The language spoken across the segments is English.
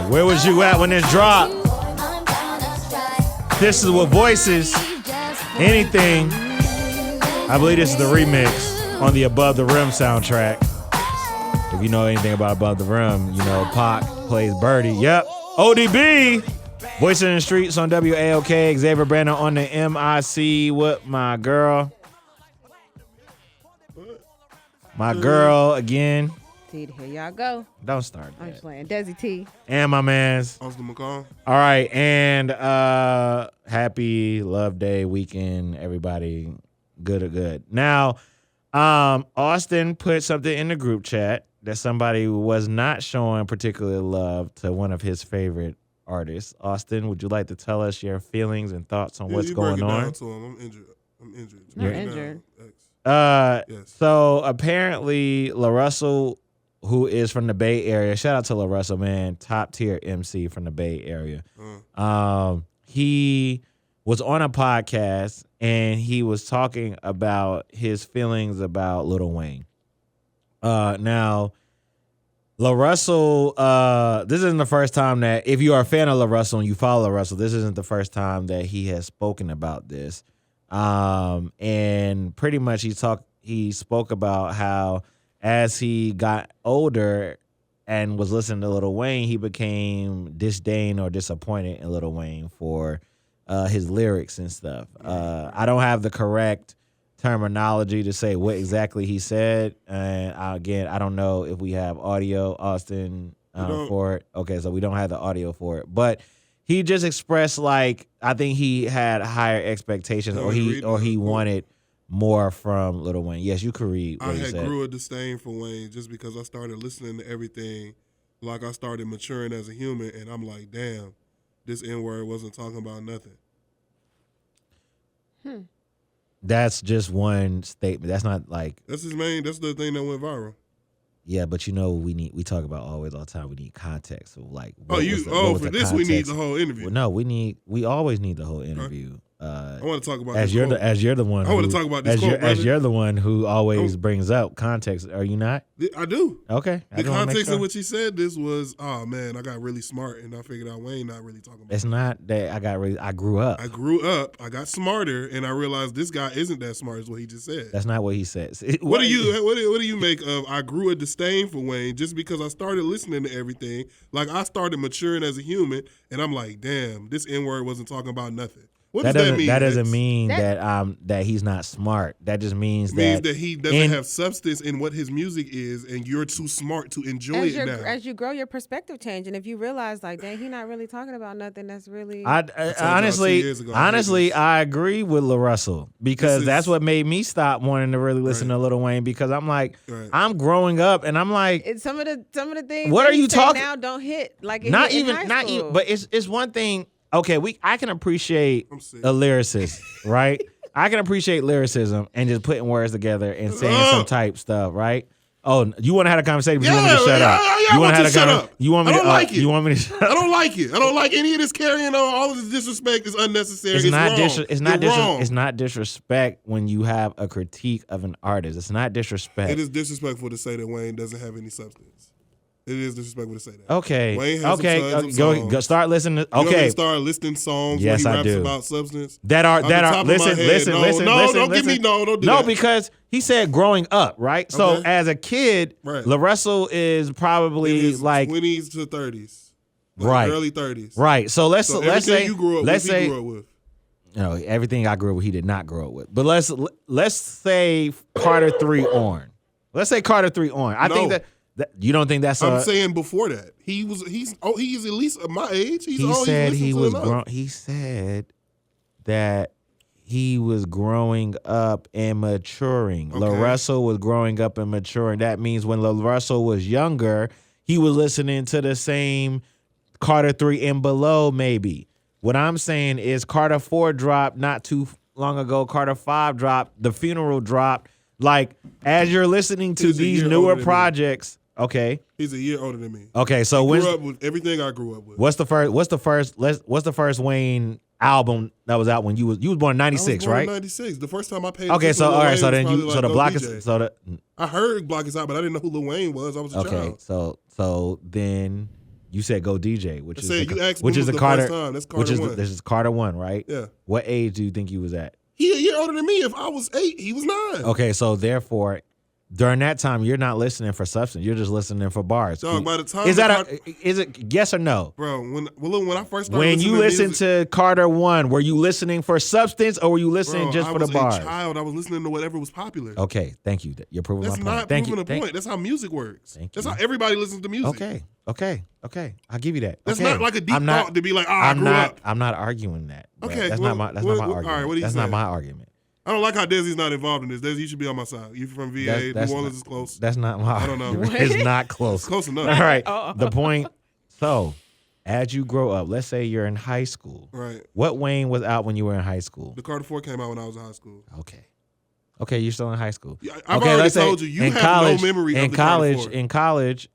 Where was you at when this dropped? This is what Voices, Anything. I believe this is the remix on the Above the Rim soundtrack. If you know anything about Above the Rim, you know Pac plays Birdie. Yep. ODB. Voices in the Streets on WAOK. Xavier Brandon on the MIC with my girl. My girl again. Here y'all go. Don't start that. I'm just playing. Desi T. And my mans. Austin McCall. All right. And happy Love Day weekend, everybody. Good. Now, Austin put something in the group chat that somebody was not showing particular love to one of his favorite artists. Austin, would you like to tell us your feelings and thoughts on what's going on? Down to him. I'm injured. You're injured. Yes. So apparently LaRussell, who is from the Bay Area, shout out to LaRussell, man, top tier MC from the Bay Area. He was on a podcast and he was talking about his feelings about Lil Wayne. Now, LaRussell, this isn't the first time that, if you are a fan of LaRussell and you follow LaRussell, this isn't the first time that he has spoken about this. And pretty much he spoke about how as he got older and was listening to Lil Wayne, he became disdained or disappointed in Lil Wayne for his lyrics and stuff. I don't have the correct terminology to say what exactly he said. And again, I don't know if we have audio, Austin, for it. Okay, so we don't have the audio for it. But he just expressed, like, I think he had higher expectations, or he wanted more from Lil Wayne. Yes, you could read what he said. I grew a disdain for Wayne just because I started listening to everything. Like, I started maturing as a human, and I'm like, damn, this N-word wasn't talking about nothing. That's just one statement. That's not like... That's the thing that went viral. Yeah, but you know we talk about always all the time. We need context of like. For this we need the whole interview. Well, no, we always need the whole interview. I want to talk about as you're the one. I want to talk about this quote, as you're the one who always brings up context. Are you not? I do. Okay. The context in which he said this was, oh man, I got really smart and I figured out Wayne not really talking about. It's not that I grew up. I got smarter and I realized this guy isn't that smart as what he just said. That's not what he says. What do you make of I grew a disdain for Wayne just because I started listening to everything? Like I started maturing as a human and I'm like, damn, this N-word wasn't talking about nothing. What does that mean? That doesn't mean that he's not smart. That just means that he doesn't have substance in what his music is, and you're too smart to enjoy it now. As you grow, your perspective change, and if you realize, like, dang, he's not really talking about nothing that's really. Honestly, I agree with LaRussell because that's what made me stop wanting to really listen to Lil Wayne, because I'm like, I'm growing up, and I'm like, some of the things. What are you talking now? Don't hit like not even. But it's one thing. Okay, I can appreciate a lyricist, right? I can appreciate lyricism and just putting words together and saying some type stuff, right? Oh, you want to have a conversation, but you want me to shut up. You want to shut up. You want me I don't like it. You want me to shut up? I don't like it. I don't like any of this carrying on. All of this disrespect is unnecessary. It's not disrespect when you have a critique of an artist. It's not disrespect. It is disrespectful to say that Wayne doesn't have any substance. It is disrespectful to say that. Okay. Wayne has go start listening. Okay. You want me to start listing songs yes, where he raps do. About substance? That are listen. No, because he said growing up, right? So as a kid, LaRussell is probably in his like 20s to 30s. Right. Early 30s. Right. So let's say you grew up with. No, everything I grew up with, he did not grow up with. But let's say Carter 3 on. Let's say Carter 3 on. I think that you don't think that's? I'm saying before that he's at least my age. He said he said that he was growing up and maturing. Okay. LaRussell was growing up and maturing. That means when LaRussell was younger, he was listening to the same Carter 3 and below. Maybe what I'm saying is Carter 4 dropped not too long ago. Carter 5 dropped. The Funeral dropped. Like as you're listeing to these newer projects. Okay. He's a year older than me. Okay, so he grew up with everything I grew up with. What's the first Wayne album that was out when you was born in 96, right? 96. The first time I paid. Okay, so all right, so then the block DJ. is I heard Block is out, but I didn't know who Lil Wayne was. I was a child. Okay, so then You said go DJ, which I is said the, you asked which when is was the the Carter. first time. That's Which Carter is 1. this is Carter 1, right? Yeah. What age do you think he was at? He a year older than me. If I was 8, he was 9. Okay, so therefore, during that time, you're not listening for substance. You're just listening for bars. Dog, by the time is it yes or no? Bro, when I first started When you listening listened to Carter 1, were you listening for substance or were you listening just for the bars? I was a child. I was listening to whatever was popular. Okay, thank you. You're proving That's my not point. Thank proving you. a point. That's how music works. Thank That's you. how everybody listens to music. Okay. I'll give you that. That's Okay. not like a deep thought to be like, I grew up. I'm not arguing that. Bro. Okay, That's well, not my argument. all right, what do you That's say? not my argument. I don't like how Desi's not involved in this. Desi, you should be on my side. You from VA. New Orleans is close. That's not my I don't know. argument. It's not close. It's close enough. All right. The point. So, as you grow up, let's say you're in high school. Right. What Wayne was out when you were in high school? The Carter 4 came out when I was in high school. Okay, you're still in high school. Yeah, I've already told you, you have no memory of the Carter 4. In college.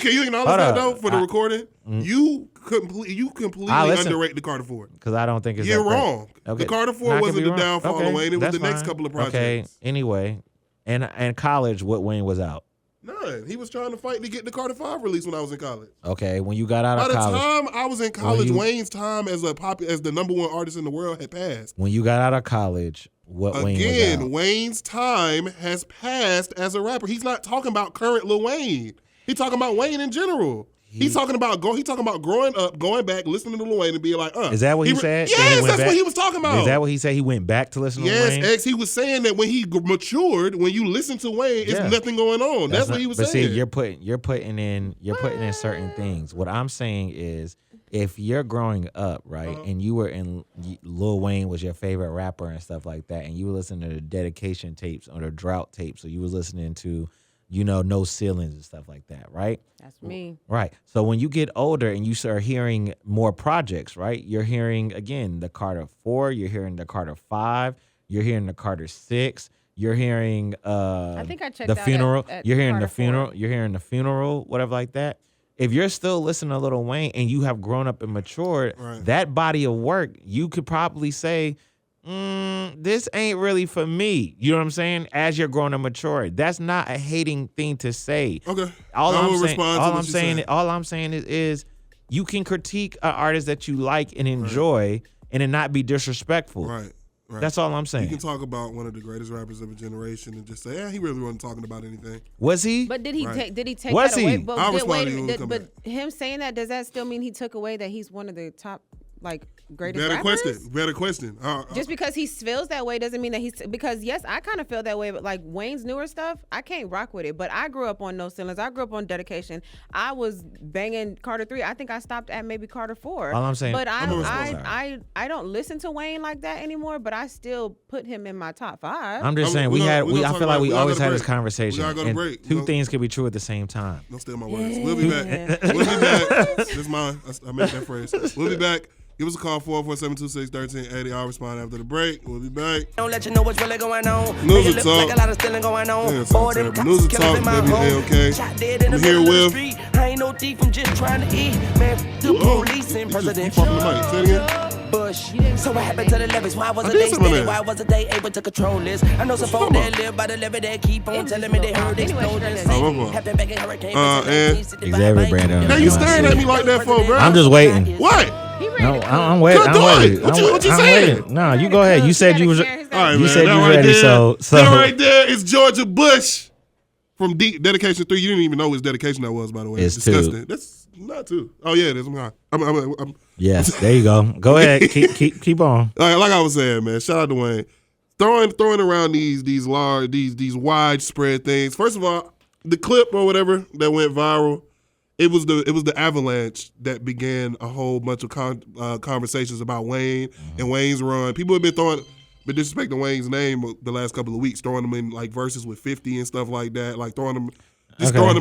Can you acknowledge that though for the recording? Mm. You completely underrate the Carter 4. Because I don't think it's You're that great. wrong. Okay. The Carter 4 I could wasn't be the wrong. downfall of Wayne. It was That's the next fine. couple of projects. Okay, anyway. And college, what Wayne was out? None. He was trying to fight to get the Carter 5 released when I was in college. Okay, when you got out of college. By the time I was in college, Wayne's time as the #1 artist in the world had passed. When you got out of college, what Wayne was out? Again, Wayne's time has passed as a rapper. He's not talking about current Lil Wayne. He's talking about Wayne in general. He's talking about growing up, going back, listening to Lil Wayne and being like, Is that what he said? Yes, that's what he was talking about. Is that what he said? He went back to listen to Lil Wayne? Yes, X. He was saying that when he matured, when you listen to Wayne, it's nothing going on. That's what he was saying. But see, you're putting in certain things. What I'm saying is, if you're growing up, right, and you were in Lil Wayne was your favorite rapper and stuff like that, and you were listening to the dedication tapes or the drought tapes, so you was listening to, No Ceilings and stuff like that, right? That's me. Right. So when you get older and you start hearing more projects, right? You're hearing, again, the Carter 4, you're hearing the Carter 5, you're hearing the Carter 6, you're hearing I think I checked the out funeral, at you're hearing Carter the funeral, 4. you're hearing the funeral, whatever like that. If you're still listening to Lil Wayne and you have grown up and matured, that body of work, you could probably say, this ain't really for me. You know what I'm saying? As you're growing and maturing, that's not a hating thing to say. Okay. All I'm saying is you can critique an artist that you like and enjoy, and it not be disrespectful. Right. That's all I'm saying. You can talk about one of the greatest rappers of a generation and just say, he really wasn't talking about anything. Was he? But did he take Was that away? he? But, I'll respond to you when we come but back. him saying that, does that still mean he took away that he's one of the top greatest Better rappers? Better question. Just because he feels that way doesn't mean that because yes, I kind of feel that way, but like Wayne's newer stuff, I can't rock with it. But I grew up on No Ceilings. I grew up on Dedication. I was banging Carter 3. I think I stopped at maybe Carter 4. All I'm saying, but I don't listen to Wayne like that anymore. But I still put him in my top 5. I'm just saying I feel like we always had this conversation. We gotta go to break. Two things can be true at the same time. Don't steal my words. We'll be back. We'll be back. This is mine. I made that phrase. We'll be back. Give us a call, 447-226-1380. I'll respond after the break. We'll be back. Don't let you know what's really going on. News and talk. Like a lot of stealing going on. Yeah, so terrible. News and talk, baby. A-OK. I'm here with. I ain't no thief, I'm just trying to eat. Man, the police and President Keep popping the mic. Say it again. Bush. So what happened to the levees? Why wasn't they steady? Why wasn't they able to control this? I know some folk that live by the levee that keep on telling me they heard explosions. Happened back in Hurricane. And Xavier Brandon. Now you staring at me like that for, bro. I'm just waiting. What? No, I'm waiting. I'm waiting. What you saying? No, you go ahead. You said you was. All right, You man. said you That was right ready. there, So that right there is Georgia Bush from Dedication 3. You didn't even know which dedication that was, by the way. It's disgusting. 2. That's not 2. Oh yeah, it is. I'm high. I'm yes, there you go. Go ahead. keep on. like I was saying, man. Shout out to Wayne. Throwing around these large, these widespread things. First of all, the clip or whatever that went viral, it was the avalanche that began a whole bunch of conversations about Wayne and Wayne's run. People have been disrespecting Wayne's name the last couple of weeks, throwing them in like verses with 50 and stuff like that, like throwing them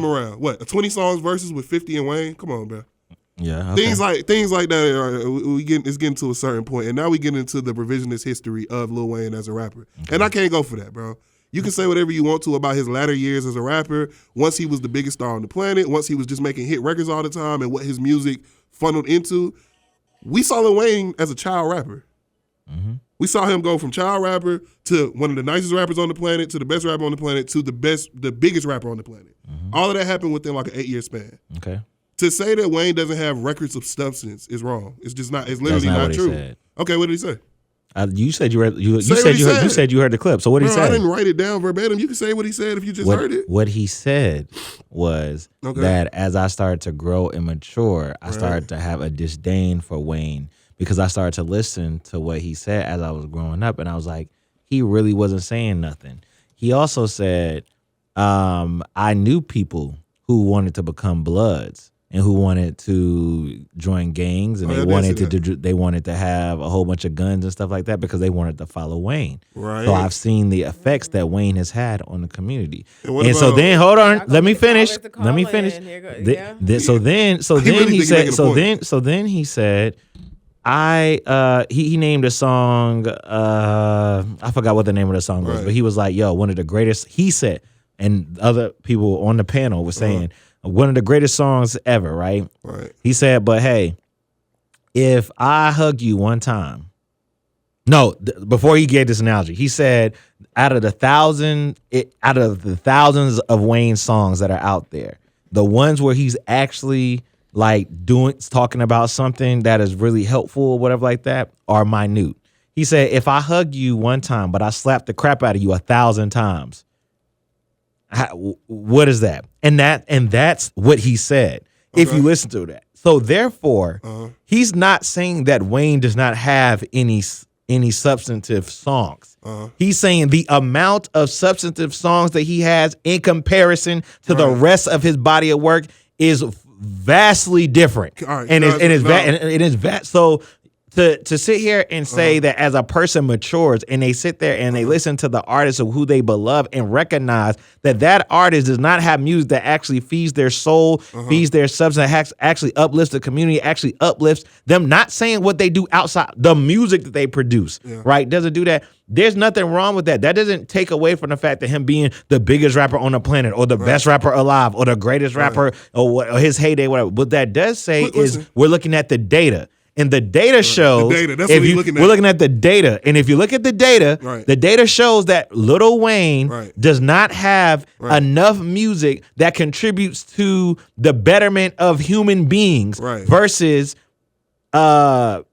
around. What, 20 songs verses with 50 and Wayne? Come on, bro. Yeah. Okay. Things like that it's getting to a certain point, and now we get into the revisionist history of Lil Wayne as a rapper, and I can't go for that, bro. You can say whatever you want to about his latter years as a rapper. Once he was the biggest star on the planet, once he was just making hit records all the time, and what his music funneled into, we saw Lil Wayne as a child rapper. Mm-hmm. We saw him go from child rapper to one of the nicest rappers on the planet, to the best rapper on the planet, to the biggest rapper on the planet. Mm-hmm. All of that happened within like an 8-year span. Okay. To say that Wayne doesn't have records of substance is wrong. It's just not. It's literally That's not not what true. he said. Okay, what did he say? You said you read. You Say what said he you said. you said you heard the clip. So what did he say? I didn't write it down verbatim. You can say what he said if you just heard it. What he said was that as I started to grow and mature, I started to have a disdain for Wayne because I started to listen to what he said as I was growing up, and I was like, he really wasn't saying nothing. He also said, I knew people who wanted to become Bloods and who wanted to join gangs, and they wanted to have a whole bunch of guns and stuff like that because they wanted to follow Wayne. Right. So I've seen the effects that Wayne has had on the community. And so then, hold on, let me finish. So then he said, he named a song. I forgot what the name of the song was, but he was like, "Yo, one of the greatest." He said, and other people on the panel were saying. One of the greatest songs ever, right? Right. He said, but hey, if I hug you one time. No, before he gave this analogy, he said, out of the thousands of Wayne's songs that are out there, the ones where he's actually like talking about something that is really helpful or whatever like that are minute. He said, if I hug you one time, but I slap the crap out of you 1,000 times, what is that? And that's what he said. Okay. If you listen to that, so therefore, he's not saying that Wayne does not have any substantive songs. He's saying the amount of substantive songs that he has in comparison to the rest of his body of work is vastly different. And it is vast. So to sit here and say that as a person matures and they sit there and they listen to the artist of who they beloved and recognize that artist does not have music that actually feeds their soul, feeds their substance, actually uplifts the community, actually uplifts them, not saying what they do outside, the music that they produce, right? Doesn't do that. There's nothing wrong with that. That doesn't take away from the fact that him being the biggest rapper on the planet or the best rapper alive or the greatest rapper or his heyday, whatever. What that does say is we're looking at the data. And the data shows, that's what he's looking at. We're looking at the data. And if you look at the data, the data shows that Lil Wayne does not have enough music that contributes to the betterment of human beings versus the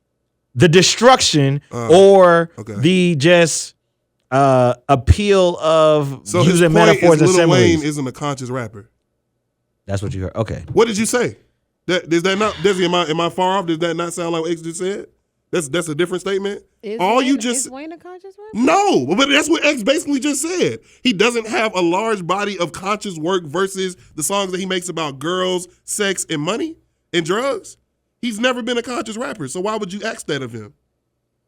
destruction or the just appeal of using metaphors and similes. Lil Wayne isn't a conscious rapper. That's what you heard. Okay. What did you say? Am I far off? Does that not sound like what X just said? That's a different statement. Is Wayne a conscious rapper? No, but that's what X basically just said. He doesn't have a large body of conscious work versus the songs that he makes about girls, sex, and money and drugs. He's never been a conscious rapper, so why would you ask that of him?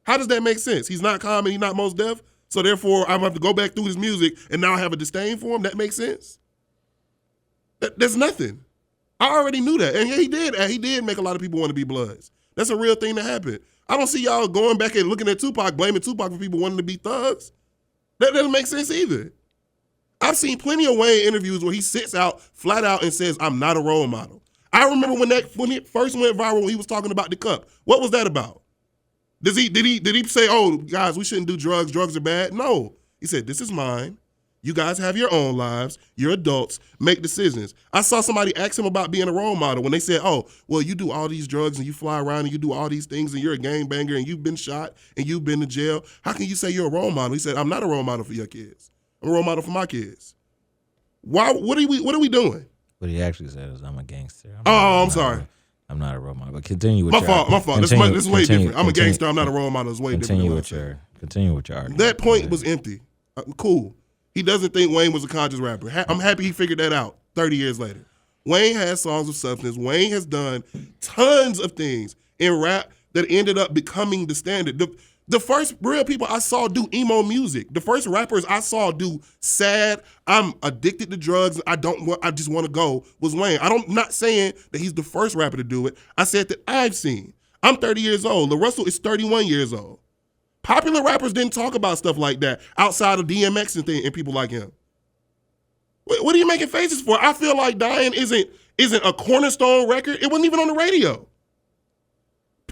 How does that make sense? He's not Common, he's not Mos Def, so therefore I'm going to have to go back through his music and now I have a disdain for him? That makes sense? That's nothing. I already knew that. And yeah, he did. He did make a lot of people want to be Bloods. That's a real thing that happened. I don't see y'all going back and looking at Tupac, blaming Tupac for people wanting to be thugs. That doesn't make sense either. I've seen plenty of Wayne interviews where he sits out flat out and says, I'm not a role model. I remember when it first went viral when he was talking about the cup. What was that about? Did he say, oh, guys, we shouldn't do drugs. Drugs are bad? No. He said, this is mine. You guys have your own lives. You're adults. Make decisions. I saw somebody ask him about being a role model when they said, oh, well, you do all these drugs and you fly around and you do all these things and you're a gangbanger and you've been shot and you've been to jail. How can you say you're a role model? He said, I'm not a role model for your kids. I'm a role model for my kids. Why? What are we doing? What he actually said is, I'm a gangster. I'm sorry. I'm not a role model. But continue with my fault. This is way different. I'm a gangster. I'm not a role model. It's way different. Continue with your argument. That point was empty. Cool. He doesn't think Wayne was a conscious rapper. I'm happy he figured that out 30 years later. Wayne has songs of substance. Wayne has done tons of things in rap that ended up becoming the standard. The first real people I saw do emo music, the first rappers I saw do sad, I'm addicted to drugs, I just want to go, was Wayne. I'm not saying that he's the first rapper to do it. I said that I've seen. I'm 30 years old. LaRussell is 31 years old. Popular rappers didn't talk about stuff like that outside of DMX and people like him. What are you making faces for? I feel like Dying isn't a cornerstone record. It wasn't even on the radio.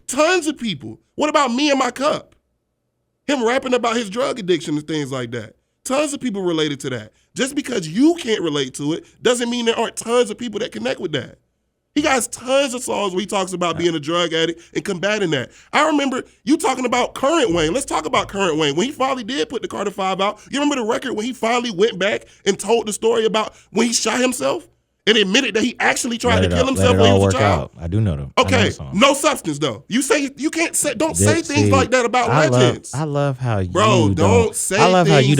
Tons of people. What about Me and My Cup? Him rapping about his drug addiction and things like that. Tons of people related to that. Just because you can't relate to it doesn't mean there aren't tons of people that connect with that. He has tons of songs where he talks about being a drug addict and combating that. I remember you talking about current Wayne. Let's talk about current Wayne. When he finally did put the Carter 5 out, you remember the record when he finally went back and told the story about when he shot himself and admitted that he actually tried to kill himself when he was a child? I do know them. Okay, no substance though. You say you can't say say things like that about legends. I love how you don't say. I love things, how you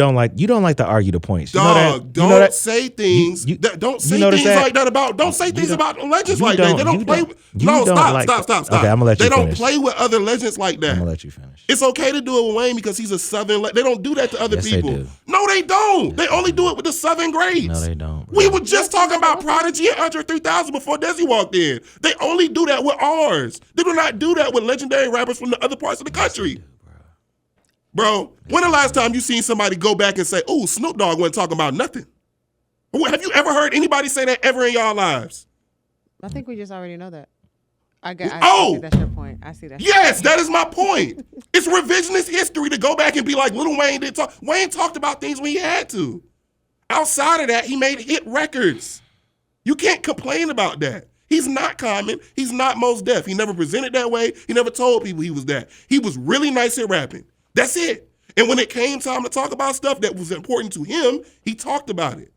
don't like to argue the points. You dog, know that? don't say things. Don't say things like that about. Don't say things about legends like that. They don't play. Stop. Okay, I'm gonna let you finish. They don't play with other legends like that. I'm gonna let you finish. It's okay to do it with Wayne because he's a Southern. They don't do that to other people. They do. No, they don't. They only do it with the Southern greats. No, they don't. We were just talking about Prodigy and Andre 3000 before Desi walked in. They only do that with ours. They do not do that with legendary rappers from the other parts of the country. Bro, when the last time you seen somebody go back and say, "Ooh, Snoop Dogg wasn't talking about nothing"? Have you ever heard anybody say that ever in y'all lives? I think we just already know that. I see that's your point. I see that. Yes, that is my point. It's revisionist history to go back and be like, Lil Wayne didn't talk. Wayne talked about things when he had to. Outside of that, he made hit records. You can't complain about that. He's not Common. He's not Mos Def. He never presented that way. He never told people he was that. He was really nice at rapping. That's it. And when it came time to talk about stuff that was important to him, he talked about it.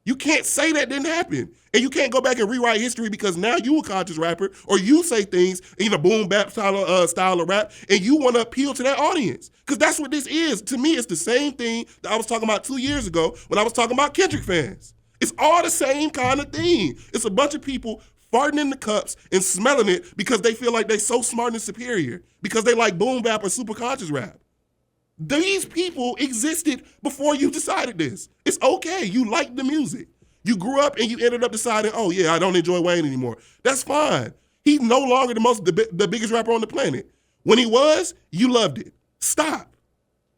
You can't say that didn't happen. And you can't go back and rewrite history because now you a conscious rapper or you say things in a boom bap style of rap and you want to appeal to that audience. Because that's what this is. To me, it's the same thing that I was talking about 2 years ago when I was talking about Kendrick fans. It's all the same kind of thing. It's a bunch of people farting in the cups and smelling it because they feel like they're so smart and superior because they like boom bap or super conscious rap. These people existed before you decided this. It's okay. You like the music. You grew up and you ended up deciding, oh yeah, I don't enjoy Wayne anymore. That's fine. He's no longer the biggest rapper on the planet. When he was, you loved it. Stop.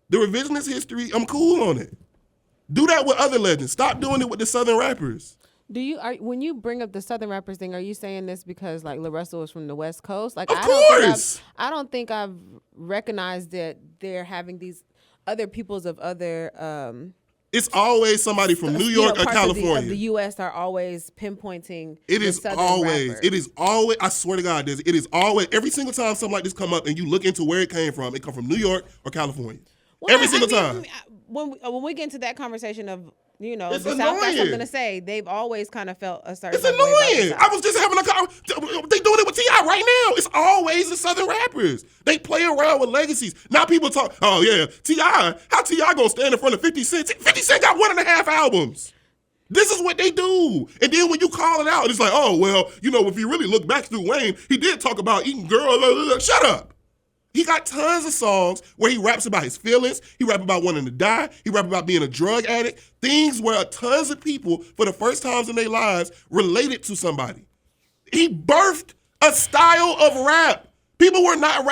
The revisionist history, I'm cool on it. Do that with other legends. Stop doing it with the Southern rappers. When you bring up the Southern rappers thing, are you saying this because like LaRussell is from the West Coast? Like, of course. I don't think I've recognized that they're having these other peoples of other. It's always somebody from New York or California. Of the U.S. are always pinpointing. It is always. It is always. I swear to God, it is always. Every single time something like this come up and you look into where it came from, it come from New York or California. Well, every single time. When we get into that conversation of, you know, it's the annoying. South got something to say, they've always kind of felt a certain. It's annoying. I was just having they doing it with T.I. right now. It's always the Southern rappers. They play around with legacies. Now people talk, oh yeah, T.I. How T.I. gonna stand in front of 50 Cent? 50 Cent got 1.5 albums. This is what they do. And then when you call it out, it's like, oh, well, you know, if you really look back through Wayne, he did talk about eating girls. Shut up. He got tons of songs where he raps about his feelings. He rap about wanting to die. He rap about being a drug addict. Things where tons of people, for the first times in their lives, related to somebody. He birthed a style of rap. People were not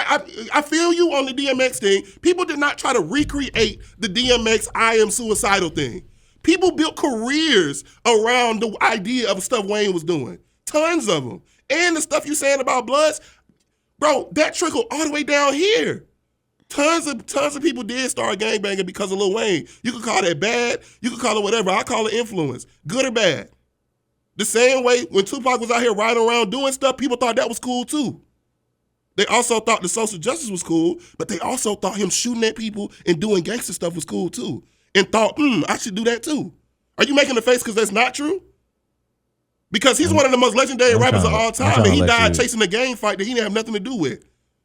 I feel you on the DMX thing. People did not try to recreate the DMX I am suicidal thing. People built careers around the idea of stuff Wayne was doing. Tons of them. And the stuff you saying about Bloods, bro, that trickled all the way down here. Tons of people did start gangbanging because of Lil Wayne. You could call that bad. You could call it whatever. I call it influence. Good or bad. The same way when Tupac was out here riding around doing stuff, people thought that was cool too. They also thought the social justice was cool, but they also thought him shooting at people and doing gangster stuff was cool too. And thought, I should do that too. Are you making the face because that's not true? Because he's one of the most legendary rappers of all time, and he died chasing a gang fight that he didn't have nothing to do with.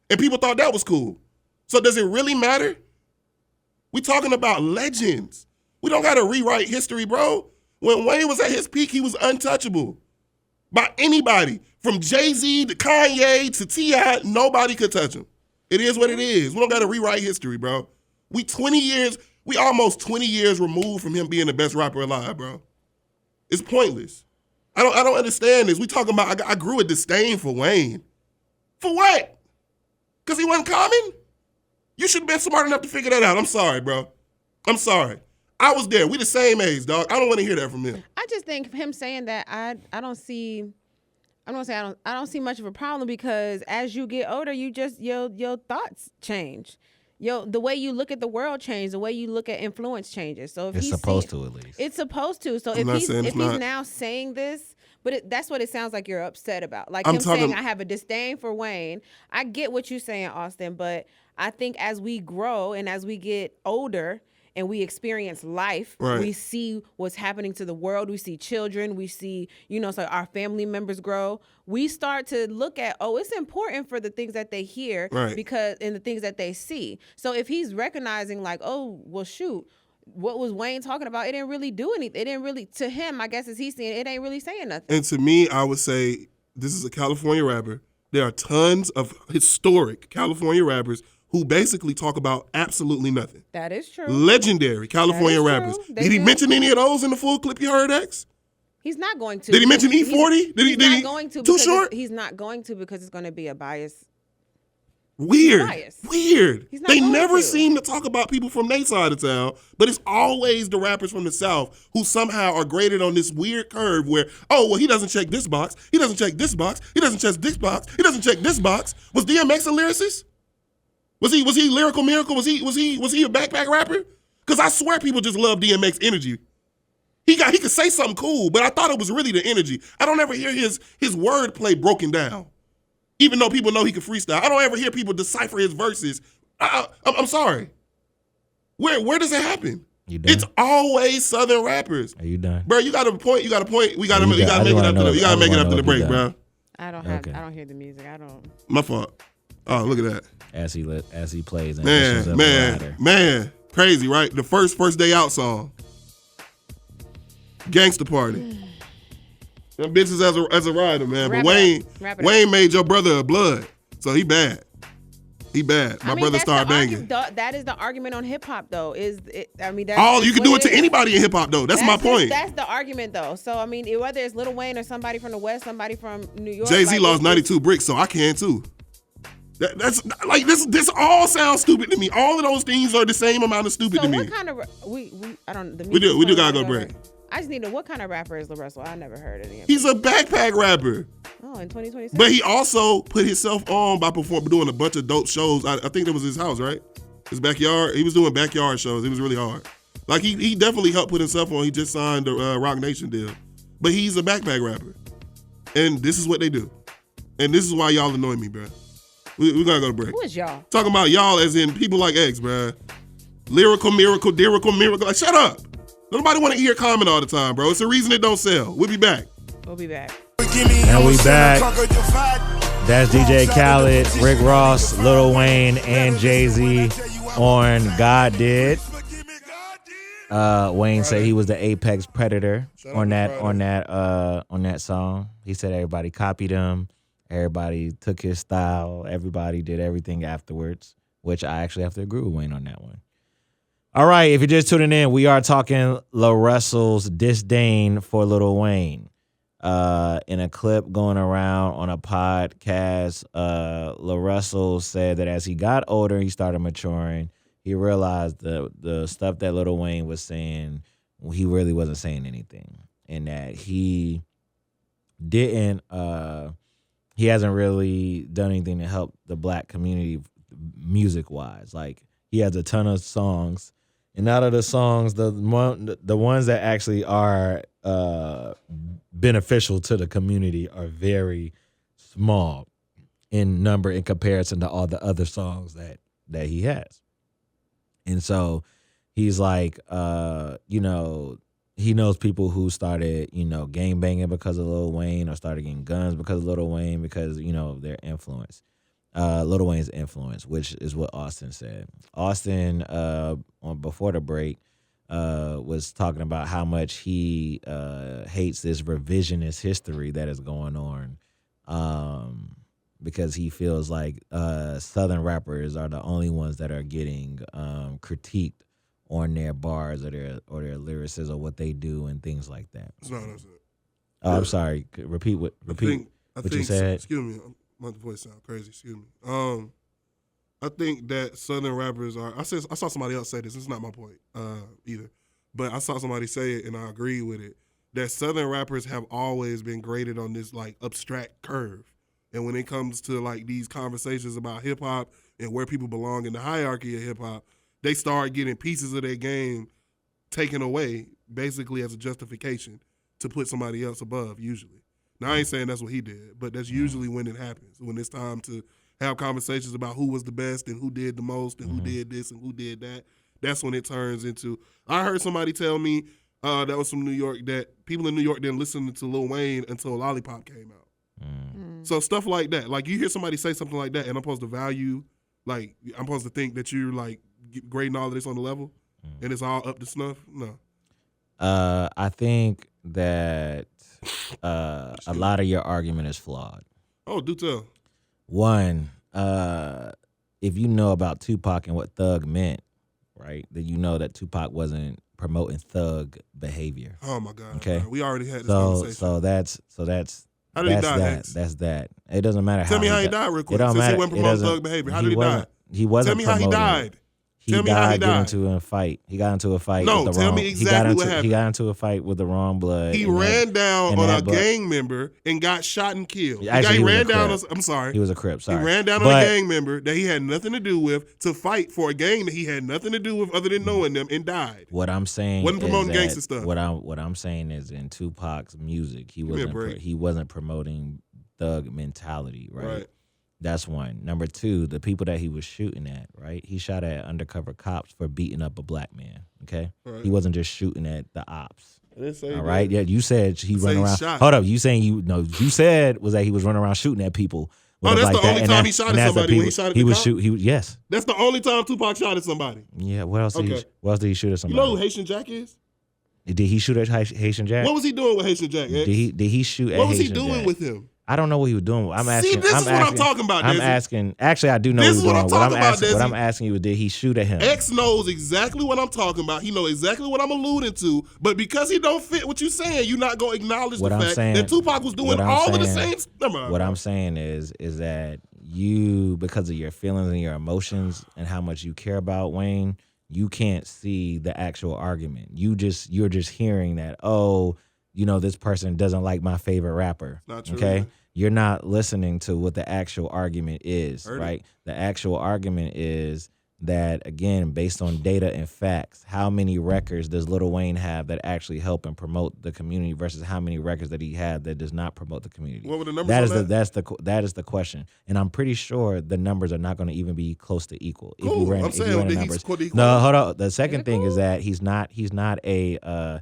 And people thought that was cool. So does it really matter? We talking about legends. We don't got to rewrite history, bro. When Wayne was at his peak, he was untouchable by anybody. From Jay-Z to Kanye to T.I., nobody could touch him. It is what it is. We don't got to rewrite history, bro. We almost 20 years removed from him being the best rapper alive, bro. It's pointless. I don't understand this. We talking about, I grew a disdain for Wayne. For what? Because he wasn't Common? You should have been smart enough to figure that out. I'm sorry, bro. I'm sorry. I was there. We the same age, dog. I don't want to hear that from him. I just think him saying that, I don't see much of a problem because as you get older, you just, your thoughts change. The way you look at the world changes, the way you look at influence changes. So if it's supposed to, at least. It's supposed to. So if he's now saying this, But that's what it sounds like you're upset about. Like I'm him talking- saying, I have a disdain for Wayne. I get what you're saying, Austin, but I think as we grow and as we get older and we experience life, Right. we see what's happening to the world. We see children. We see, so our family members grow. We start to look at, it's important for the things that they hear Right. because and the things that they see. So if he's recognizing like, shoot, what was Wayne talking about? It didn't really do anything. It didn't really, to him, I guess as he's seeing it ain't really saying nothing. And to me, I would say this is a California rapper. There are tons of historic California rappers who basically talk about absolutely nothing. That is true. Legendary California That is rappers. true. Did he mention any of those in the full clip you heard, X? He's not going to. Did he mention E40? He's not going to. Too short? He's not going to because it's going to be a bias. Weird. Bias. Weird. He's not They going never to. seem to talk about people from their side of town, but it's always the rappers from the South who somehow are graded on this weird curve where, he doesn't check this box, he doesn't check this box, he doesn't check this box, he doesn't check this box. Was DMX a lyricist? Was he lyrical miracle? Was he a backpack rapper? Because I swear people just love DMX energy. He could say something cool, but I thought it was really the energy. I don't ever hear his wordplay broken down. Even though people know he can freestyle, I don't ever hear people decipher his verses. I'm sorry. Where does it happen? You done? It's always Southern rappers. Are you done? Bro, you got a point. We got to You make it got- up I just wanna to know the if break, you bro. done. I don't hear the music. I don't. My fault. Oh, look at that. As he plays. Ambitions of a Rider. Man. Crazy, right? The first day out song. Gangsta Party. Them bitches as a rider, man. But Wayne made your brother a blood. So he bad. He bad. My brother started banging. That is the argument on hip hop, though. That's You can do it to anybody in hip hop, though. That's my point. That's the argument, though. So I mean, whether it's Lil Wayne or somebody from the West, somebody from New York. Jay-Z lost 92 bricks, so I can too. That's like this all sounds stupid to me. All of those things are the same amount of stupid to me. So what kind of we do gotta go break. I just need to know what kind of rapper is LaRussell? I never heard any of He's a backpack rapper. Oh, in 2026. But he also put himself on by doing a bunch of dope shows. I think that was his house, right? His backyard. He was doing backyard shows. It was really hard. Like he definitely helped put himself on. He just signed the Rock Nation deal. But he's a backpack rapper. And this is what they do. And this is why y'all annoy me, bro. We gotta go to break. Who is y'all? Talking about y'all as in people like X, bro. Lyrical miracle. Like, shut up. Nobody want to hear comment all the time, bro. It's the reason it don't sell. We'll be back. We'll be back. And we back. That's DJ Khaled, Rick Ross, Lil Wayne, and Jay-Z on God Did. Wayne said he was the apex predator on that song. He said everybody copied him. Everybody took his style. Everybody did everything afterwards, which I actually have to agree with Wayne on that one. All right, if you're just tuning in, we are talking LaRussell's disdain for Lil Wayne. In a clip going around on a podcast, LaRussell said that as he got older, he started maturing. He realized the stuff that Lil Wayne was saying, he really wasn't saying anything, and that he hasn't really done anything to help the black community music-wise. Like, he has a ton of songs. And out of the songs, the ones that actually are beneficial to the community are very small in number in comparison to all the other songs that he has. And so he's like, he knows people who started, gang banging because of Lil Wayne, or started getting guns because of Lil Wayne, because, their influence. Lil Wayne's influence, which is what Austin said. Austin, before the break, was talking about how much he hates this revisionist history that is going on, because he feels like Southern rappers are the only ones that are getting critiqued on their bars or their lyricism, or what they do and things like that. That's not what I said. I'm sorry. Repeat what you said. Excuse me. My voice sound crazy. Excuse me. I think that Southern rappers are. I saw somebody else say this. It's not my point either, but I saw somebody say it and I agree with it. That Southern rappers have always been graded on this like abstract curve, and when it comes to like these conversations about hip hop and where people belong in the hierarchy of hip hop, they start getting pieces of their game taken away, basically as a justification to put somebody else above, usually. Now, I ain't saying that's what he did, but that's usually when it happens, when it's time to have conversations about who was the best and who did the most and who did this and who did that. That's when it turns into, I heard somebody tell me that was from New York that people in New York didn't listen to Lil Wayne until Lollipop came out. So stuff like that. Like you hear somebody say something like that and I'm supposed to value, like I'm supposed to think that you're like grading all of this on the level and it's all up to snuff? No. I think that a lot of your argument is flawed. Oh, do tell. One, if you know about Tupac and what thug meant, right, then you know that Tupac wasn't promoting thug behavior. Oh my God! Okay, we already had this conversation. So that's how did he die? That's that. It doesn't matter. Tell me how he died real quick. Since he wasn't promoting thug behavior, how did he die? He wasn't. Tell me how he died. He died getting into a fight. He got into a fight. No, with the tell wrong, me exactly what happened. He got into a fight with the wrong blood. He ran down on a gang member and got shot and killed. Actually, he ran down on, I'm sorry. He was a Crip, sorry. He ran down on a gang member that he had nothing to do with to fight for a gang that he had nothing to do with other than knowing them and died. What I'm saying wasn't promoting gangster stuff. What I'm saying is in Tupac's music, he wasn't promoting thug mentality, right? That's one. Number two, the people that he was shooting at, right? He shot at undercover cops for beating up a black man, okay? Right. He wasn't just shooting at the ops. I didn't say all right? Yeah, you said he run around. Shot. Hold up, you said was that he was running around shooting at people. That's like the only time he shot at somebody when he shot at the cop? Yes. That's the only time Tupac shot at somebody. Yeah, what else did he shoot at somebody? You know who Haitian Jack is? Did he shoot at Haitian Jack? What was he doing with Haitian Jack? Did he shoot at Haitian Jack? What was he doing with him? I don't know what he was doing. I'm asking. See, this is what I'm talking about, Desi. I'm asking. Actually, I do know this what he was doing. What I'm asking you, did he shoot at him? X knows exactly what I'm talking about. He knows exactly what I'm alluding to. But because he don't fit what you're saying, you're not going to acknowledge the fact that Tupac was doing all of the same stuff. What I'm saying is that you, because of your feelings and your emotions and how much you care about Wayne, you can't see the actual argument. You're just hearing that, this person doesn't like my favorite rapper. Not true. Okay? Man. You're not listening to what the actual argument is, right? The actual argument is that, again, based on data and facts, how many records does Lil Wayne have that actually help and promote the community versus how many records that he had that does not promote the community? What were the numbers on that? That is the question. And I'm pretty sure the numbers are not going to even be close to equal. Cool. If you ran the numbers. No, hold on. The second thing is that he's not a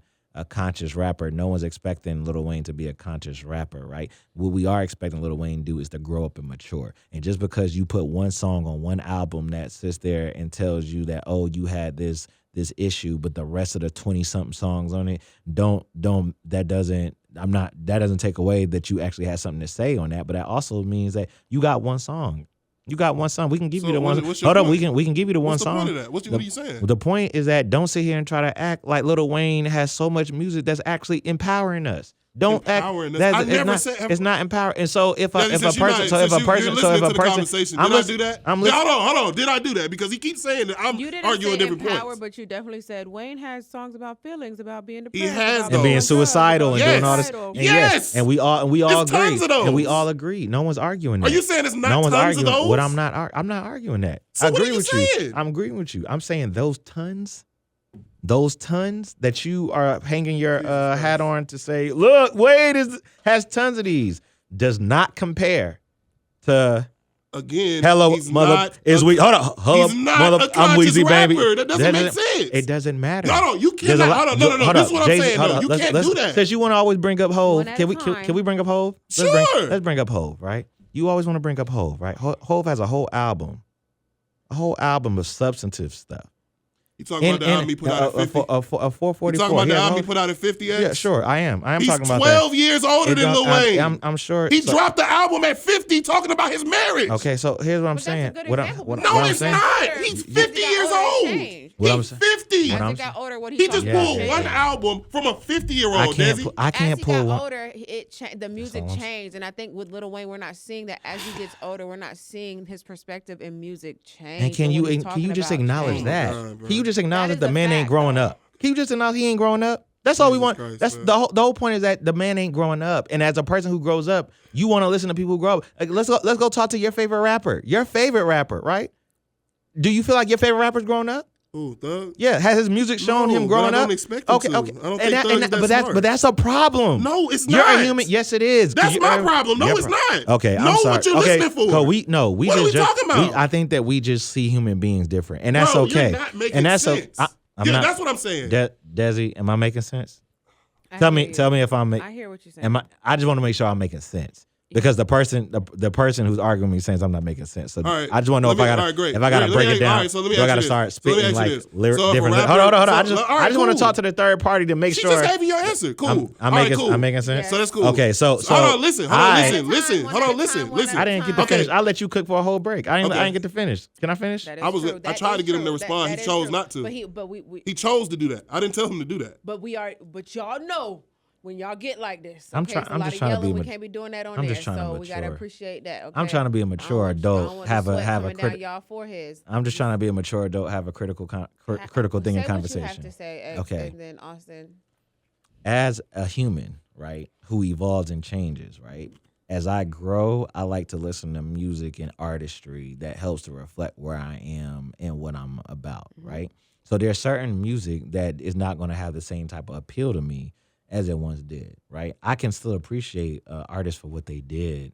conscious rapper. No one's expecting Lil Wayne to be a conscious rapper, right? What we are expecting Lil Wayne to do is to grow up and mature. And just because you put one song on one album that sits there and tells you that, you had this issue, but the rest of the 20-something songs on it that doesn't take away that you actually had something to say on that. But that also means that you got one song. You got one song. We can give you the one. Hold up, we can give you the one song. What's the point of that? What are you saying? The point is that don't sit here and try to act like Lil Wayne has so much music that's actually empowering us. Don't act. It's not empowering. And so if a person, did I do that? Hold on. Did I do that? Because he keeps saying that I'm arguing different points. But you definitely said Wayne has songs about feelings, about being depressed, he has and being suicidal and doing all this. And yes, and we all agree. And we all agree. No one's arguing that. Are you saying it's not tons arguing, of those? What I'm not arguing that. So I agree what are with you you. saying? I'm agreeing with you. I'm saying those tons that you are hanging your hat on to say, look, Wade has tons of these, does not compare to. Again, hello, he's mother. Not is we hold up, he's not mother. A I'm Weezy, baby. That doesn't make sense. It doesn't matter. No, you cannot. No. This is what I'm saying. No, you can't do that. Because you want to always bring up Hov. Can we bring up Hov? Sure. Let's bring up Hov, right? You always want to bring up Hov, right? Hov has a whole album of substantive stuff. You talking about the album he put out at 50? A 444. You talking about the album he put out at 50? Yeah, sure, I am. He's talking about that. He's 12 years older than Lil Wayne. I'm sure. He dropped the album at 50 talking about his marriage. Okay, so here's what I'm saying. No, it's not. He's 50 years old. He's 50. As he got older, he just pulled one album from a 50-year-old. I can't pull one. As he got older, the music changed. And I think with Lil Wayne, we're not seeing that as he gets older, we're not seeing his perspective in music change. And can you just acknowledge that? Can you just acknowledge that the man ain't growing up? Can you just acknowledge he ain't growing up? That's all we want. That's the whole point, is that the man ain't growing up. And as a person who grows up, you want to listen to people who grow up. Like, let's go talk to your favorite rapper. Your favorite rapper, right? Do you feel like your favorite rapper's growing up? Who, Thug? Yeah, has his music shown him growing but I up? don't expect him to. I don't think Thug is that smart. But that's a problem. No, it's You're not. a human. Yes, it is. That's my problem. No, it's not. Okay, I'm know sorry. what you're okay, listening for. So what are we talking about? I think that we just see human beings different, and that's okay. You're not making and that's sense. That's what I'm saying. Desi, am I making sense? Tell me if I'm making. I hear what you're saying. I just want to make sure I'm making sense. Because the person who's arguing me saying I'm not making sense. So right. I just want to know if I gotta break it down. Do I gotta start spitting like different. Hold on. I just want to talk to the third party to make sure. She just gave you your answer. Cool. I'm making sense. So that's cool. Okay, so hold on. Listen. Hold on. Listen. I didn't get to finish. I let you cook for a whole break. I didn't get to finish. Can I finish? I tried to get him to respond. He chose not to. He chose to do that. I didn't tell him to do that. But y'all know. When y'all get like this, I'm just trying to be. We can't be doing that on there, so we gotta appreciate that. Okay? I'm trying to be a mature adult. Have a y'all foreheads. I'm just trying to be a mature adult. Have a critical thing in conversation. What you have to say, okay. And then Austin. As a human, right, who evolves and changes, right. As I grow, I like to listen to music and artistry that helps to reflect where I am and what I'm about, right. So there's certain music that is not going to have the same type of appeal to me as it once did, right? I can still appreciate artists for what they did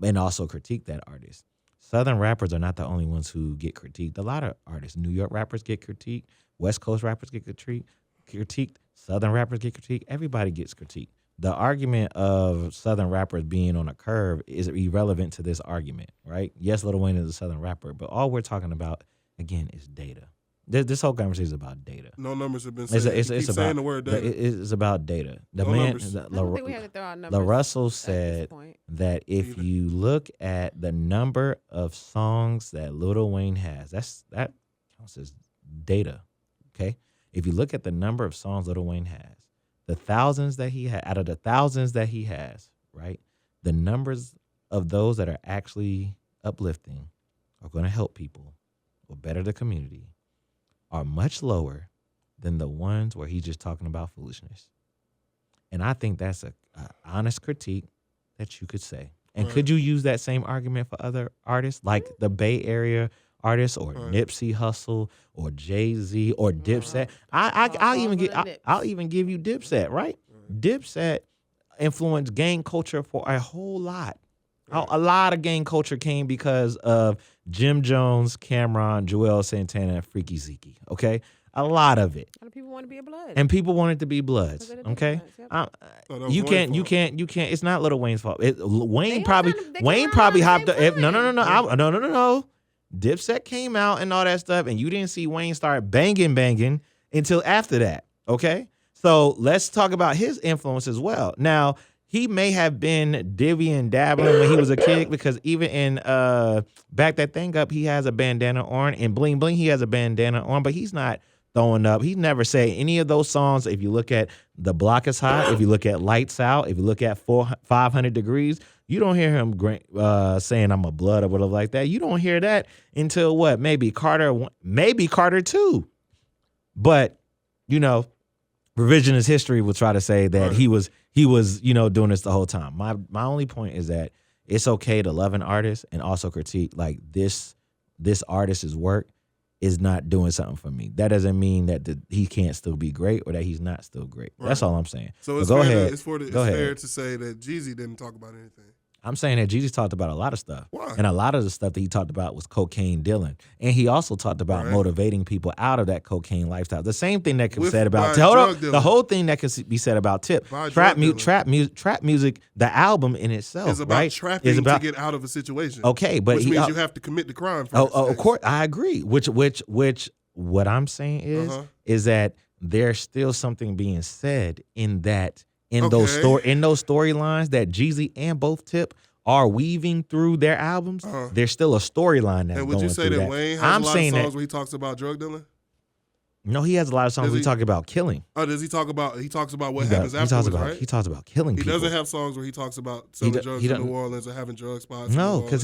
and also critique that artist. Southern rappers are not the only ones who get critiqued. A lot of artists, New York rappers get critiqued, West Coast rappers get critiqued, Southern rappers get critiqued. Everybody gets critiqued. The argument of Southern rappers being on a curve is irrelevant to this argument, right? Yes, Lil Wayne is a Southern rapper, but all we're talking about, again, is data. This whole conversation is about data. No numbers have been said. It's about saying the word data. It's about data. LaRussell said that if you look at the number of songs that Lil Wayne has, that counts as data. Okay, if you look at the number of songs Lil Wayne has, the thousands that he had out of the thousands that he has, right? The numbers of those that are actually uplifting, are going to help people, or better the community, are much lower than the ones where he's just talking about foolishness. And I think that's a honest critique that you could say. And could you use that same argument for other artists like the Bay Area artists or Nipsey Hussle or Jay-Z or Dipset? I'll even give you Dipset, right? Dipset influenced gang culture for a whole lot. A lot of gang culture came because of Jim Jones, Cameron, Joel Santana, and Freaky Zeke. Okay, a lot of it. A lot of people want to be a blood, and people wanted to be Bloods. Okay, you can't. It's not Lil Wayne's fault. Wayne probably hopped up. No. Dipset came out and all that stuff, and you didn't see Wayne start banging until after that. Okay, so let's talk about his influence as well. Now, he may have been divvying dabbling when he was a kid, because even in Back That Thing Up, he has a bandana on, and Bling Bling, he has a bandana on, but he's not throwing up. He never said any of those songs. If you look at The Block Is Hot, if you look at Lights Out, if you look at 500 Degrees, you don't hear him saying I'm a blood or whatever like that. You don't hear that until what? Maybe Carter 2. But, revisionist history will try to say that he was doing this the whole time. My only point is that it's okay to love an artist and also critique like this artist's work is not doing something for me. That doesn't mean that he can't still be great or that he's not still great. Right. That's all I'm saying. So it's fair to say that Jeezy didn't talk about anything. I'm saying that Jeezy talked about a lot of stuff. Why? And a lot of the stuff that he talked about was cocaine dealing. And he also talked about motivating people out of that cocaine lifestyle. The same thing that can be said about the whole thing that can be said about Tip. Trap music, the album in itself, is about trapping to get out of a situation. Okay, but which means you have to commit the crime first. Of course, I agree. Which what I'm saying is that there's still something being said in that. Those storylines that Jeezy and both Tip are weaving through their albums, there's still a storyline that's going through that. And would you say that Wayne has a lot of songs where he talks about drug dealing? No, he has a lot of songs where he talks about killing. Oh, does he talk about? He talks about what happens afterwards, right? He talks about killing people. He doesn't have songs where he talks about selling drugs in New Orleans or having drug spots. No, because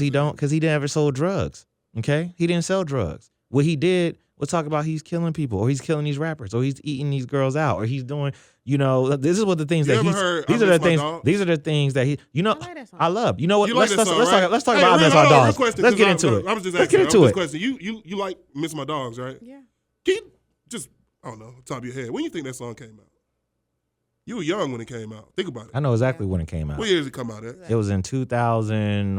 he never sold drugs. Okay, he didn't sell drugs. What he did was talk about he's killing people, or he's killing these rappers, or he's eating these girls out, or he's doing. This is what the things that he's. These are the things that he. I love. You know what? Let's talk about I Miss My Dogs. Let's get into it. I was just asking. You like Miss My Dogs, right? Yeah. Just, I don't know, top of your head. When you think that song came out? You were young when it came out. Think about it. I know exactly when it came out. What year did it come out at? It was in 2000.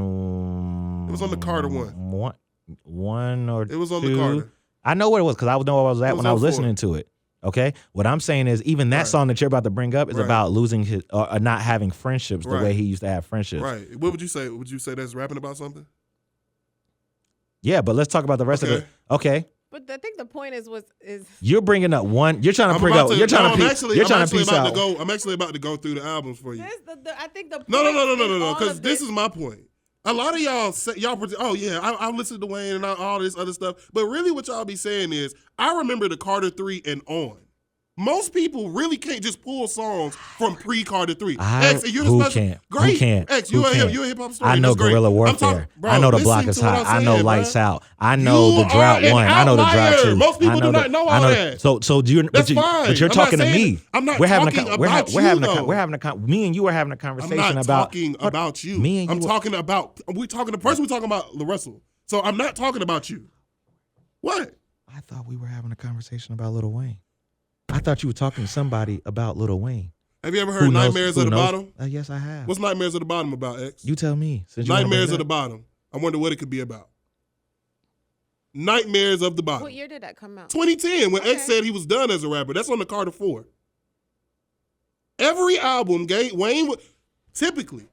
It was on the Carter one. One or It was on two. the Carter. I know what it was because I know where I was at when I was 04. listening to it. Okay, what I'm saying is even that song that you're about to bring up is about losing his or not having friendships the way he used to have friendships. Right. What would you say? Would you say that's rapping about something? Yeah, but let's talk about the rest of it. Okay. But I think the point is you're bringing up one. You're trying to bring up. You're trying to piece out. I'm actually about to go through the albums for you. I think the point no. Because this is my point. A lot of y'all say, oh yeah, I listen to Wayne and all this other stuff. But really, what y'all be saying is, I remember the Carter 3 and on. Most people really can't just pull songs from pre-Carter 3. X, you're who the special. can't? Great. Who can't? X, you're a hip hop story. I know That's great. Guerrilla Warfare. I know The Block Is Hot. I know Lights Out. I know The Drought 1. I know The Drought 2. Most people do not know all that. So do you? That's fine. But you're talking to me. I'm not talking about you. Me and you are having a conversation I'm not about. talking about you. Me and you. I'm talking about. We're talking about LaRussell. So I'm not talking about you. What? I thought we were having a conversation about Lil Wayne. I thought you were talking to somebody about Lil Wayne. Have you ever heard Nightmares at the Bottom? Yes, I have. What's Nightmares at the Bottom about, X? You tell me. Nightmares at the Bottom. I wonder what it could be about. Nightmares of the Bottom. What year did that come out? 2010, when X said he was done as a rapper. That's on the Carter 4. Every album, Wayne would typically.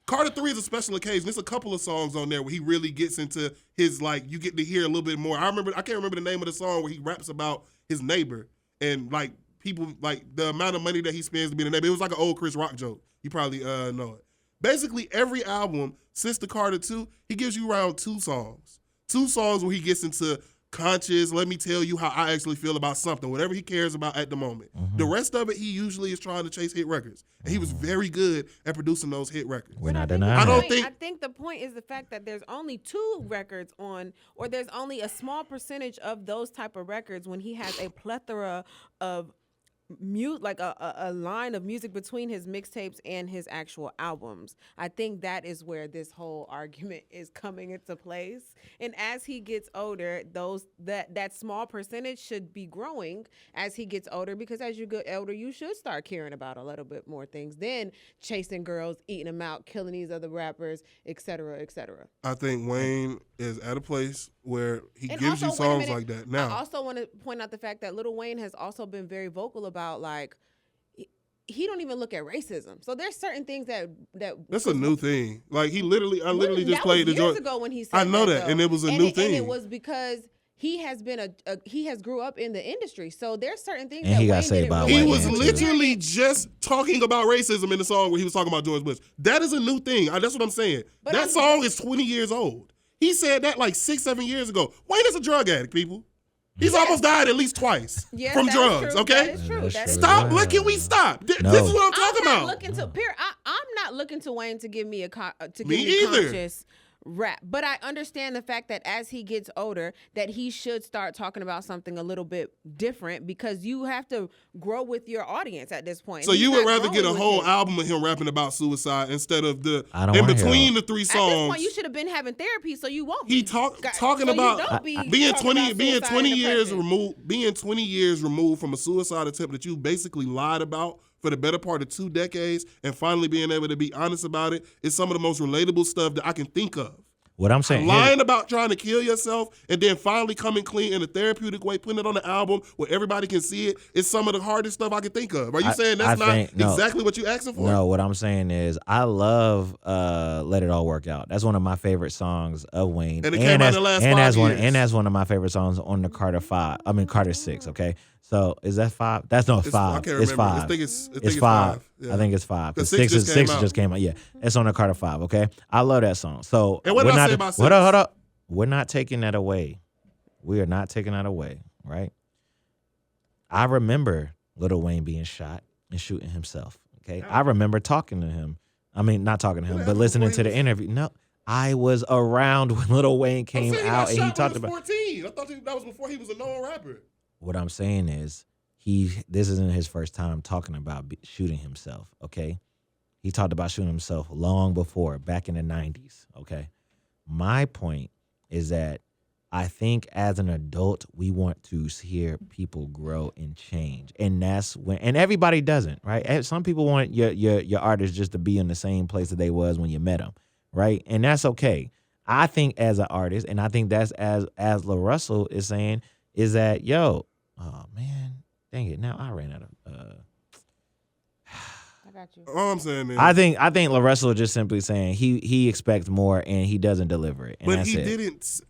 Carter 3 is a special occasion. There's a couple of songs on there where he really gets into his, you get to hear a little bit more. I can't remember the name of the song where he raps about his neighbor and, people, the amount of money that he spends to be the neighbor. It was like an old Chris Rock joke. You probably know it. Basically, every album since the Carter 2, he gives you around 2 songs. 2 songs where he gets into conscious, let me tell you how I actually feel about something, whatever he cares about at the moment. Mm-hmm. The rest of it, he usually is trying to chase hit records. And he was very good at producing those hit records. We're not denying I think the point is the fact that there's only 2 records on, or there's only a small percentage of those type of records when he has a plethora of a line of music between his mixtapes and his actual albums. I think that is where this whole argument is coming into place. And as he gets older, that small percentage should be growing as he gets older, because as you get older, you should start caring about a little bit more things than chasing girls, eating them out, killing these other rappers, et cetera, et cetera. I think Wayne is at a place where he gives you songs like that. Now, I also want to point out the fact that Lil Wayne has also been very vocal about he don't even look at racism. So there's certain things that's a new thing. I literally just played the years ago when he said I know that, though. And it was a new thing. And it was because he has been he has grew up in the industry. So there's certain things and that he got Wayne saved by He was literally just talking about racism in the song where he was talking about George Bush. That is a new thing. That's what I'm saying. But that song is 20 years old. He said that 6-7 years ago. Wayne is a drug addict, people. He's almost died at least twice from drugs, okay? That is true. Stop. Look, can we stop? This is what I'm talking about. I'm not looking to Wayne to give me give me me either. conscious rap, but I understand the fact that as he gets older, that he should start talking about something a little bit different, because you have to grow with your audience at this point. So you would rather get a whole album of him rapping about suicide instead of the in between the 3 songs. At this point, you should have been having therapy, so you won't. He talking about being 20 years removed from a suicide attempt that you basically lied about for the better part of 2 decades, and finally being able to be honest about it is some of the most relatable stuff that I can think of. What I'm saying, lying about trying to kill yourself and then finally coming clean in a therapeutic way, putting it on the album where everybody can see it, is some of the hardest stuff I can think of. Are you saying that's not exactly what you're asking for? No, what I'm saying is I love Let It All Work Out. That's one of my favorite songs of Wayne. And it came out in the last 5 years. And that's one of my favorite songs on the Carter 6, okay? So is that 5? That's not 5. I can't remember. It's 5. I think it's 5. Yeah. I think it's 5. Because 6 just came out. Yeah, it's on the Carter 5. Okay, I love that song. So and what did I say about 6? Hold up. We're not taking that away. We are not taking that away, right? I remember Lil Wayne being shot and shooting himself. Okay, I remember talking to him. I mean, not talking to him, but listening to the interview. No, I was around when Lil Wayne came out and he talked about. 14. I thought that was before he was a known rapper. What I'm saying is, this isn't his first time talking about shooting himself, okay? He talked about shooting himself long before, back in the 90s, okay? My point is that I think as an adult, we want to hear people grow and change, and that's when. And everybody doesn't, right? Some people want your artist just to be in the same place that they was when you met them, right? And that's okay. I think as an artist, and I think that's as LaRussell is saying, is that oh man, dang it! Now I ran out of. I got you. All I'm saying is, I think LaRussell is just simply saying he expects more and he doesn't deliver it, and but that's he it. didn't.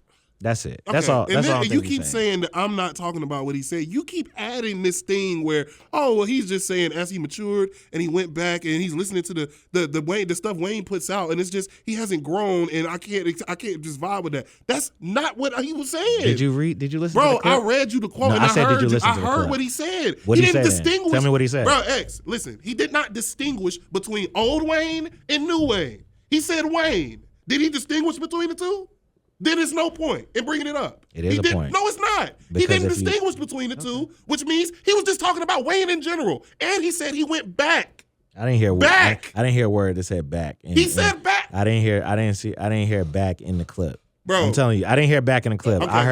That's it. Okay. That's all. And That's then, all. you keep saying that I'm not talking about what he said. You keep adding this thing where, he's just saying as he matured and he went back and he's listening to the stuff Wayne puts out, and it's just he hasn't grown, and I can't just vibe with that. That's not what he was saying. Did you listen? Bro, to the clip? I read you the quote, No, and I said, did you listen to the I heard clip? what he said. What he he didn't said then? distinguish. Tell me what he said. Bro, listen, he did not distinguish between old Wayne and new Wayne. He said Wayne. Did he distinguish between the two? Then it's no point in bringing it up. It is a point. No, it's not. Because he didn't distinguish between the two, which means he was just talking about Wayne in general. And he said he went back. I didn't hear back. I didn't hear a word that said back. He said back. I didn't hear back in the clip. Bro, I'm telling you, I didn't hear back in the clip. Okay, I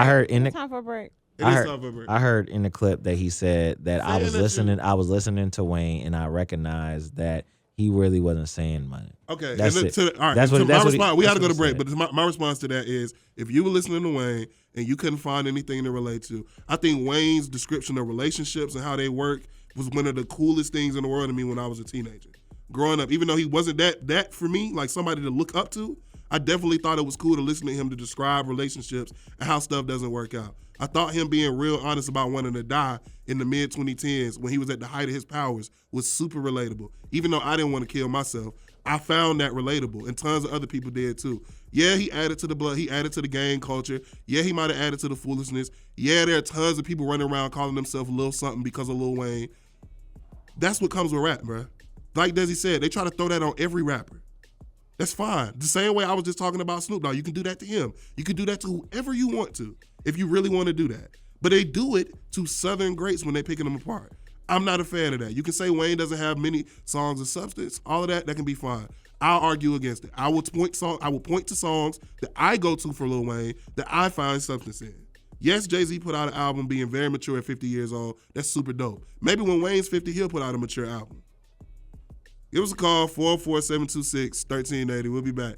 heard in the Time for a break. It is time for a break. I heard in the clip that he said that I was listening to Wayne, and I recognized that he really wasn't saying much. Okay, that's it. All right, that's what. my That's response. what We had to go to break, but my response to that is, if you were listening to Wayne and you couldn't find anything to relate to, I think Wayne's description of relationships and how they work was one of the coolest things in the world to me when I was a teenager. Growing up, even though he wasn't that for me, like somebody to look up to, I definitely thought it was cool to listen to him to describe relationships and how stuff doesn't work out. I thought him being real honest about wanting to die in the mid-2010s when he was at the height of his powers was super relatable. Even though I didn't want to kill myself, I found that relatable, and tons of other people did too. Yeah, he added to the blood. He added to the gang culture. Yeah, he might have added to the foolishness. Yeah, there are tons of people running around calling themselves Lil something because of Lil Wayne. That's what comes with rap, bro. Like Desi said, they try to throw that on every rapper. That's fine. The same way I was just talking about Snoop Dogg. You can do that to him. You can do that to whoever you want to, if you really want to do that. But they do it to Southern greats when they're picking them apart. I'm not a fan of that. You can say Wayne doesn't have many songs of substance. All of that can be fine. I'll argue against it. I will point to songs that I go to for Lil Wayne that I find substance in. Yes, Jay-Z put out an album being very mature at 50 years old. That's super dope. Maybe when Wayne's 50, he'll put out a mature album. Give us a call, 404-726-1380. We'll be back.